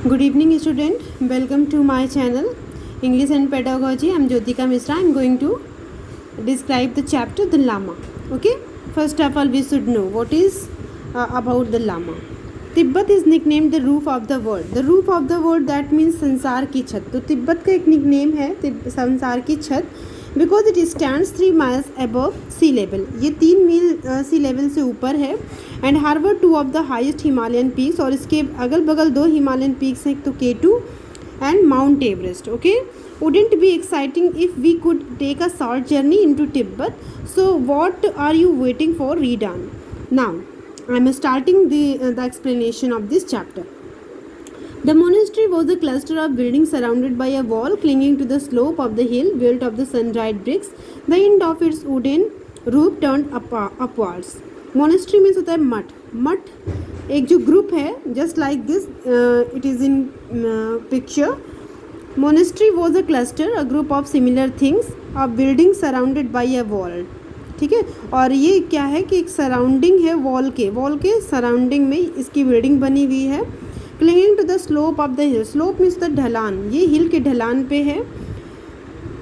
Good evening, student. Welcome to my channel, English and Pedagogy. I am Jyotika Misra. I am going to describe the chapter The Lama. Okay. First of all, we should know what is about the Lama. Tibet is nicknamed the roof of the world. The roof of the world that means संसार की छत. तो तिब्बत का एक nickname है संसार की छत, because it stands 3 miles above sea level. ये 3 मील सी लेवल से ऊपर है. And harbour 2 of the highest Himalayan peaks, और इसके अगल बगल 2 हिमालयन पीक्स हैं, तो K2 and mount Everest. Okay, wouldn't be exciting if we could take a short journey into Tibet? So what are you waiting for? Read on. Now I am starting the explanation of this chapter. The monastery was a cluster of buildings surrounded by a wall clinging to the slope of the hill, built of the sun-dried bricks. The end of its wooden roof turned upwards. Monastery means होता है मठ. मठ एक जो group है, just like this, it is in picture. Monastery was a cluster, a group of similar things, of buildings surrounded by a wall. ठीक है, और ये क्या है कि एक सराउंडिंग है वॉल के सराउंडिंग में इसकी बिल्डिंग बनी हुई है. Clinging to the slope of the hill. Slope means the ढलान, ये हिल के ढलान पे है.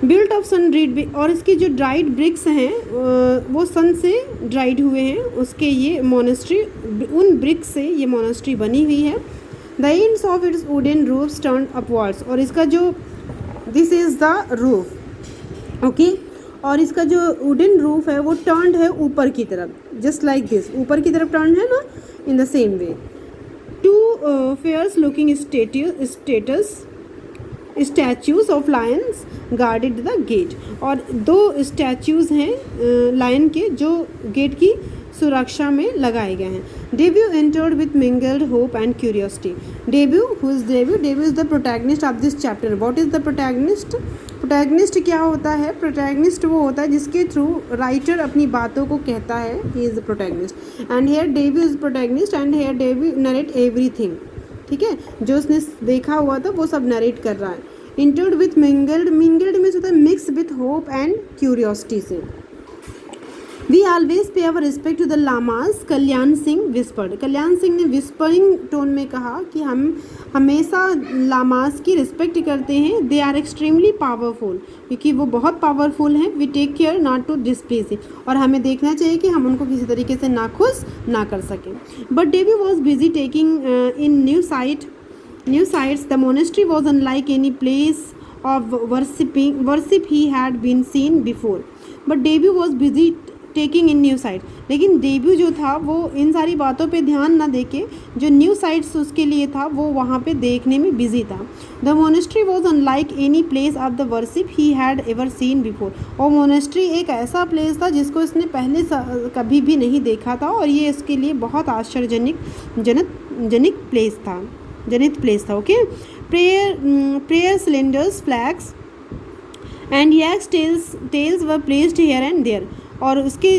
बिल्ट ऑफ सन ड्राइड, और इसकी जो ड्राइड ब्रिक्स हैं वो सन से ड्राइड हुए हैं. उसके ये मोनेस्ट्री, उन ब्रिक्स से ये मोनेस्ट्री बनी हुई है. The ends of its wooden roofs turned upwards, और इसका जो this is the roof. Okay, और इसका जो वुडन रूफ है वो टर्न्ड है ऊपर की तरफ, जस्ट लाइक दिस, ऊपर की तरफ टर्न है ना, in the same way. Two fierce looking statues of lions guarded the gate, और 2 स्टैचूज़ हैं लायन के जो गेट की सुरक्षा में लगाए गए हैं. Debut entered with mingled hope and curiosity. Debut, who is debut? Debut is the protagonist of this chapter. What is the protagonist? Protagonist क्या होता है? प्रोटैगनिस्ट वो होता है जिसके थ्रू राइटर अपनी बातों को कहता है. He is the protagonist. And here Debu is protagonist, and here Debu narrate everything. ठीक है, जो उसने देखा हुआ था वो सब नरेट कर रहा है. Entered with mingled. मिंगल्ड में होता है mix with hope and curiosity से. We always pay our respect to the lamas, Kalyan Singh whispered. Kalyan Singh ने विस्परिंग टोन में कहा कि हम हमेशा लामास की रिस्पेक्ट करते हैं. दे आर एक्सट्रीमली पावरफुल, क्योंकि वो बहुत पावरफुल हैं. We take care not to displace it, और हमें देखना चाहिए कि हम उनको किसी तरीके से नाखुश ना कर सकें. But Debu was busy taking in new sights. The monastery was unlike any place of worship he had been seen before. But Debu was busy taking in new sight. लेकिन डेब्यू जो था वो इन सारी बातों पे ध्यान ना देके जो न्यू साइट्स उसके लिए था वो वहाँ पे देखने में बिजी था. The monastery was unlike any place of the worship he had ever seen before. और मोनेस्ट्री एक ऐसा प्लेस था जिसको इसने पहले कभी भी नहीं देखा था, और ये इसके लिए बहुत जनित प्लेस था. Okay, prayer cylinders, flags and yaks tails were placed here and there. और उसके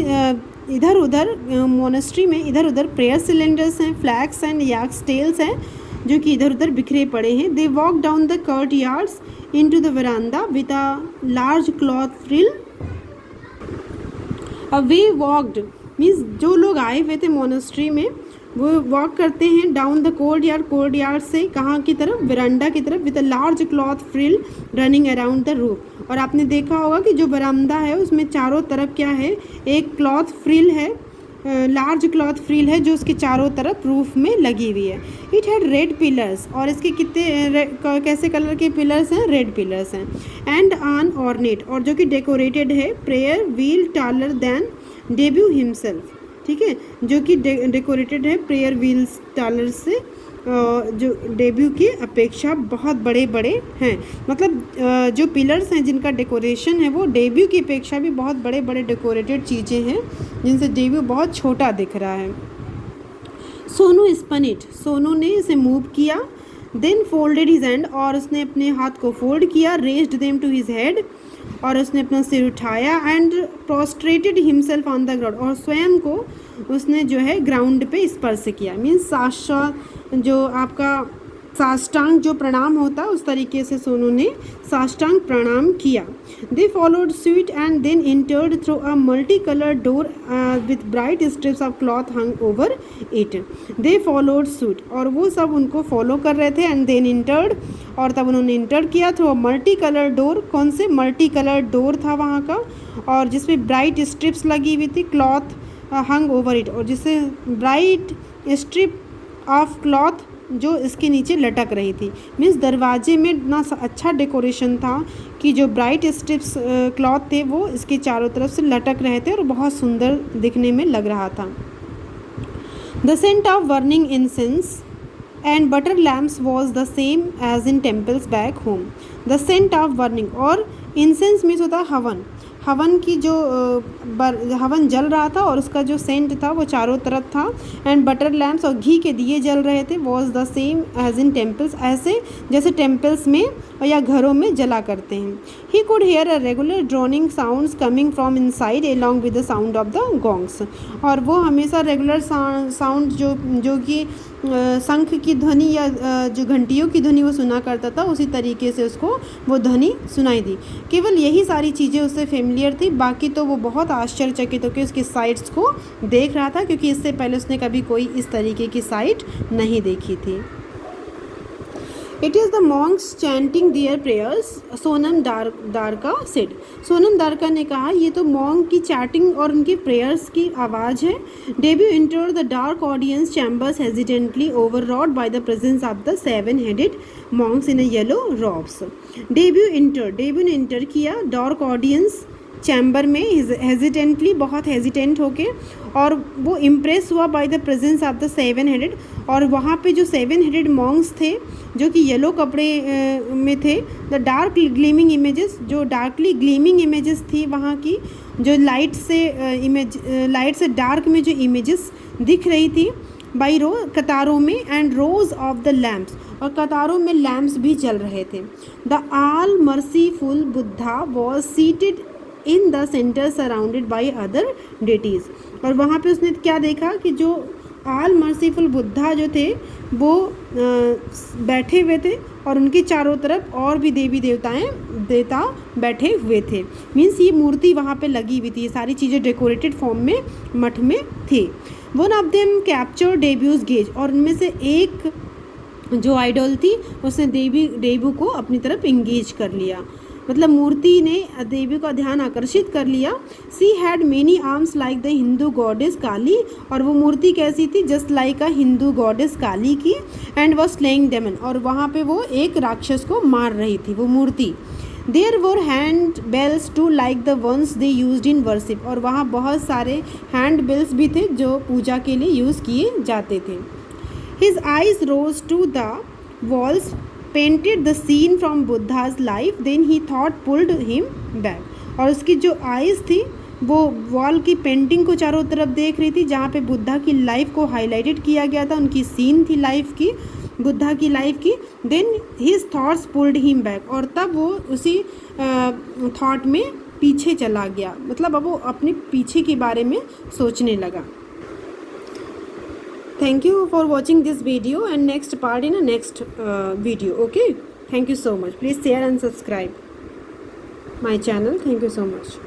इधर उधर मोनेस्ट्री में इधर उधर प्रेयर सिलेंडर्स हैं, फ्लैग्स एंड याक्स टेल्स हैं जो कि इधर उधर बिखरे पड़े हैं. They walk down the courtyards into the veranda with a large cloth frill. वे वॉकड मीन्स जो लोग आए हुए थे मोनेस्ट्री में वो वॉक करते हैं डाउन द कोर्ट यार्ड से कहाँ की तरफ? वरांडा की तरफ. With a large cloth frill running around the roof. और आपने देखा होगा कि जो बरामदा है उसमें चारों तरफ क्या है? एक क्लॉथ फ्रिल है, लार्ज क्लॉथ फ्रिल है जो उसके चारों तरफ रूफ में लगी हुई है. इट हैड रेड पिलर्स, और इसके कितने कैसे कलर के पिलर्स हैं? रेड पिलर्स हैं. एंड ऑन ऑर्नेट, और जो कि डेकोरेटेड है. Prayer wheel taller than Debu himself. ठीक है, जो कि डेकोरेटेड है प्रेयर व्हील्स टालर से, जो डेब्यू की अपेक्षा बहुत बड़े बड़े हैं. मतलब जो पिलर्स हैं जिनका डेकोरेशन है वो डेब्यू की अपेक्षा भी बहुत बड़े बड़े डेकोरेटेड चीज़ें हैं जिनसे डेब्यू बहुत छोटा दिख रहा है. सोनू स्पन इट, सोनू ने इसे मूव किया. देन फोल्डेड हिज हैंड, और उसने अपने हाथ को फोल्ड किया. Raised them to his head, और उसने अपना सिर उठाया. And prostrated himself on the ground, और स्वयं को उसने जो है ग्राउंड पे स्पर्श किया. मीन्स साक्षात जो आपका साष्टांग जो प्रणाम होता है उस तरीके से सोनू ने साष्टांग प्रणाम किया. They followed suit and then entered through a multi coloured door with bright strips of cloth hung over it. They followed suit, और वो सब उनको फॉलो कर रहे थे. एंड देन इंटर्ड, और तब उन्होंने इंटर किया through a multi colour door. कौन से मल्टी कलर डोर था वहाँ का, और जिसमें ब्राइट स्ट्रिप्स लगी हुई थी, क्लॉथ हंग ओवर इट, और जिससे ब्राइट स्ट्रिप ऑफ क्लॉथ जो इसके नीचे लटक रही थी. मीन्स दरवाजे में इतना अच्छा डेकोरेशन था कि जो ब्राइट स्ट्रिप्स क्लॉथ थे वो इसके चारों तरफ से लटक रहे थे और बहुत सुंदर दिखने में लग रहा था. The scent of burning incense and butter lamps was the same as in temples back home. The scent of burning, और इंसेंस मीन्स होता है हवन. हवन की जो हवन जल रहा था और उसका जो सेंट था वो चारों तरफ था. एंड बटर लैम्प्स, और घी के दिए जल रहे थे. Was the same as in temples, ऐसे जैसे टेम्पल्स में या घरों में जला करते हैं. He could hear a regular droning sounds coming from inside along with the sound of the gongs. और वो हमेशा रेगुलर साउंड जो कि शंख की ध्वनि या जो घंटियों की ध्वनि वो सुना करता था, उसी तरीके से उसको वो ध्वनि सुनाई दी. केवल यही सारी चीज़ें उससे फेमिलियर थी. बाकी तो वो बहुत आश्चर्यचकित होकर उसकी साइट्स को देख रहा था, क्योंकि इससे पहले उसने कभी कोई इस तरीके की साइट नहीं देखी थी. It is the monks chanting their prayers, Sonam दारका said. Sonam दारका ने कहा ये तो मॉन्ग की चैटिंग और उनकी प्रेयर्स की आवाज़ है. Debut entered the dark audience chambers hesitantly, overawed by the presence of the seven-headed monks in a yellow robes. Debut ने इंटर किया डार्क ऑडियंस चैम्बर में हेजिटेंटली, बहुत हेजिटेंट होके, और वो इम्प्रेस हुआ by the presence of the seven headed. और वहाँ पे जो सेवन हेडेड मॉन्क्स थे जो कि येलो कपड़े में थे. द डार्क ग्लीमिंग इमेजेस, जो डार्कली ग्लीमिंग इमेजेस थी वहाँ की, जो लाइट से डार्क में जो इमेजेस दिख रही थी बाई रो, कतारों में. And rose of the lamps, और कतारों में लैम्प्स भी जल रहे थे. The all merciful Buddha was seated in the centre surrounded by other deities. और वहाँ पे उसने क्या देखा कि जो ऑल मर्सीफुल बुद्धा जो थे वो बैठे हुए थे, और उनके चारों तरफ और भी देवता बैठे हुए थे. मीन्स ये मूर्ति वहाँ पे लगी हुई थी, ये सारी चीज़ें डेकोरेटेड फॉर्म में मठ में थे. One of them capture debuts gaze, और उनमें से एक जो आइडल थी उसने डेब्यू को अपनी तरफ इंगेज कर लिया. मतलब मूर्ति ने देवी का ध्यान आकर्षित कर लिया. She had many arms like the Hindu goddess Kali, और वो मूर्ति कैसी थी, just like a Hindu goddess Kali की. एंड वॉज स्लेइंग डेमन, और वहाँ पे वो एक राक्षस को मार रही थी वो मूर्ति. There were hand bells too like the ones they used in worship, और वहाँ बहुत सारे हैंड बेल्स भी थे जो पूजा के लिए यूज़ किए जाते थे. His eyes rose to the walls, painted the scene from Buddha's life, then he thought pulled him back. और उसकी जो आइज़ थी वो वॉल की पेंटिंग को चारों तरफ देख रही थी जहाँ पे बुद्धा की लाइफ को हाईलाइटेड किया गया था, उनकी सीन थी लाइफ की, बुद्धा की लाइफ की. Then his thoughts pulled him back, और तब वो उसी थॉट में पीछे चला गया. मतलब अब वो अपने पीछे के बारे में सोचने लगा. Thank you for watching this video, and next part in a next video. Okay, thank you so much. Please share and subscribe my channel. Thank you so much.